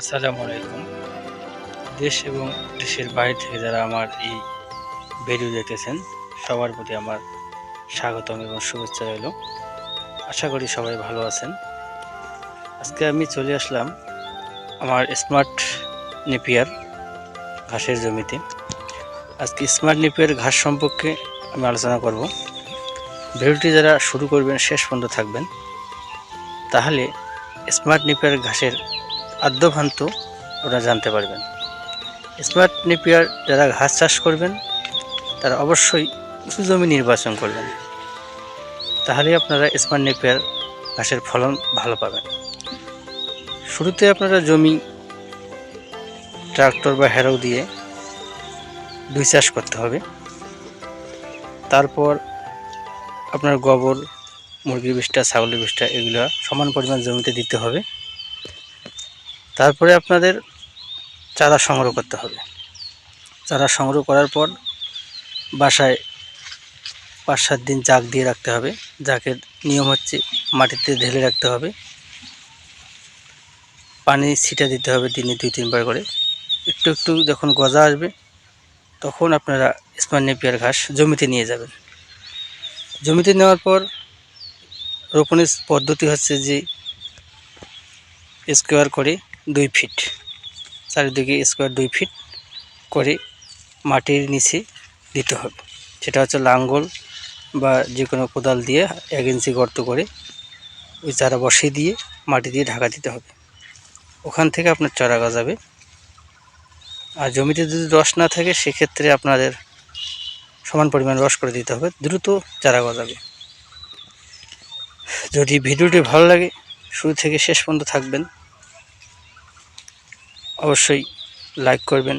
আসসালামু আলাইকুম। দেশ এবং দেশের বাইরে থেকে যারা আমার এই ভিডিও দেখতেছেন সবার প্রতি আমার স্বাগতম এবং শুভেচ্ছা রইল। আশা করি সবাই ভালো আছেন। আজকে আমি চলে আসলাম আমার স্মার্ট নেপিয়ার ঘাসের জমিতে। আজকে স্মার্ট নেপিয়ার ঘাস সম্পর্কে আমি আলোচনা করব। ভিডিওটি যারা শুরু করবেন শেষ পর্যন্ত থাকবেন, তাহলে স্মার্ট নেপিয়ার ঘাসের আদ্যভান্ত ওরা জানতে পারবেন। স্মার্ট নেপিয়ার যারা ঘাস চাষ করবেন তারা অবশ্যই উঁচু জমি নির্বাচন করবেন, তাহলে আপনারা স্মার্ট নেপিয়ার ঘাসের ফলন ভালো পাবেন। শুরুতে আপনারা জমি ট্রাক্টর বা হ্যারো দিয়ে দুই চাষ করতে হবে। তারপর আপনার গোবর, মুরগির বিষ্ঠা, ছাগলের বিষ্ঠা এগুলো সমান পরিমাণ জমিতে দিতে হবে। তারপরে আপনাদের চারা সংগ্রহ করতে হবে। চারা সংগ্রহ করার পর বাসায় 5-7 দিন জাগ দিয়ে রাখতে হবে। জাগের নিয়ম হচ্ছে মাটিতে ঢেলে রাখতে হবে, পানি ছিটা দিতে হবে দিনে 2-3 বার করে। একটু একটু যখন গজা আসবে তখন আপনারা স্মার্ট নেপিয়ার ঘাস জমিতে নিয়ে যাবেন। জমিতে নেওয়ার পর রোপণের পদ্ধতি হচ্ছে যে স্কোয়ার করে 2 ফিট, চারিদিকে স্কোয়ার 2 ফিট করে মাটির নিচে দিতে হবে। সেটা হচ্ছে লাঙ্গল বা যে কোনো কোদাল দিয়ে 1 ইঞ্চি গর্ত করে ওই চারা বসিয়ে দিয়ে মাটি দিয়ে ঢাকা দিতে হবে। ওখান থেকে আপনার চারা গজাবে। আর জমিতে যদি রস না থাকে সেক্ষেত্রে আপনাদের সমান পরিমাণ রস করে দিতে হবে, দ্রুত চারা গজাবে। যদি ভিডিওটি ভালো লাগে শুরু থেকে শেষ পর্যন্ত থাকবেন, অবশ্যই লাইক করবেন,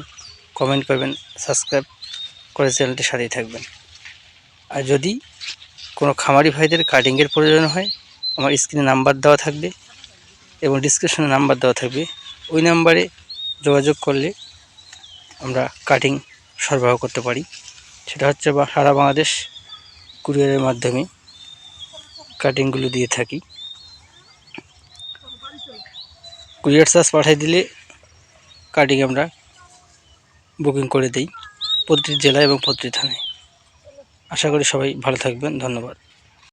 কমেন্ট করবেন, সাবস্ক্রাইব করে চ্যানেলটির সাথেই থাকবেন। আর যদি কোনো খামারি ভাইদের কাটিংয়ের প্রয়োজন হয়, আমার স্ক্রিনে নাম্বার দেওয়া থাকবে এবং ডিসক্রিপশনে নাম্বার দেওয়া থাকবে। ওই নাম্বারে যোগাযোগ করলে আমরা কাটিং সরবরাহ করতে পারি। সেটা হচ্ছে সারা বাংলাদেশ কুরিয়ারের মাধ্যমে কাটিংগুলো দিয়ে থাকি। কুরিয়ার চার্জ পাঠিয়ে দিলে কাটিং আমরা বুকিং করে দিই প্রতিটি জেলায় এবং প্রতিটি থানায়। আশা করি সবাই ভালো থাকবেন। ধন্যবাদ।